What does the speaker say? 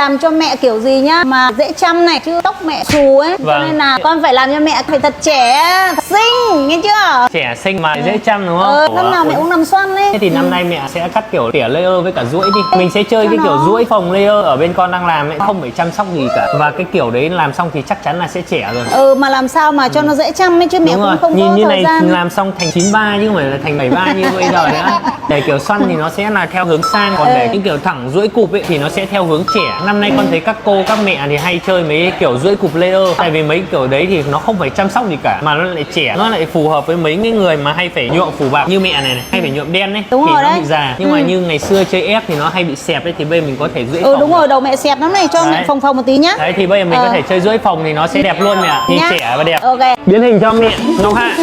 làm cho mẹ kiểu gì nhá mà dễ chăm này, chứ tóc mẹ xù ấy. Cho nên là con phải làm cho mẹ phải thật trẻ, thật xinh, nghe chưa? Trẻ xinh mà dễ chăm đúng không? Năm nào mẹ cũng nằm xoăn ấy. Thế thì năm nay mẹ sẽ cắt kiểu tỉa layer với cả duỗi đi. Mình sẽ chơi cái kiểu duỗi phồng layer ở bên con đang làm ấy, không phải chăm sóc gì cả. Và cái kiểu đấy làm xong thì chắc chắn là sẽ trẻ rồi. Mà làm sao mà cho nó dễ chăm ấy chứ mẹ đúng cũng rồi. không Nhìn có như thời này gian. làm xong thành 93 chứ không phải là thành 73 như bây giờ nữa. Để kiểu xoăn thì nó sẽ là theo hướng sang, còn để cái kiểu thẳng duỗi cụp ấy thì nó sẽ theo hướng trẻ. Năm nay con thấy các cô các mẹ thì hay chơi mấy kiểu duỗi cụp layer, tại vì mấy kiểu đấy thì nó không phải chăm sóc gì cả mà nó lại trẻ, nó lại phù hợp với mấy cái người mà hay phải nhuộm phủ bạc như mẹ này, hay phải nhuộm đen ấy. Đúng thì rồi nó đấy. bị già. Nhưng mà như ngày xưa chơi ép thì nó hay bị xẹp ấy, thì bây giờ mình có thể duỗi phồng. Đúng rồi, đầu mẹ xẹp lắm này, cho mẹ phồng phồng một tí nhá. Đấy thì bây giờ mình có thể chơi duỗi phồng thì nó sẽ đẹp luôn mẹ ạ. Thì Nhá. trẻ và đẹp. Ok. Biến hình cho mẹ Ngọc Hạ.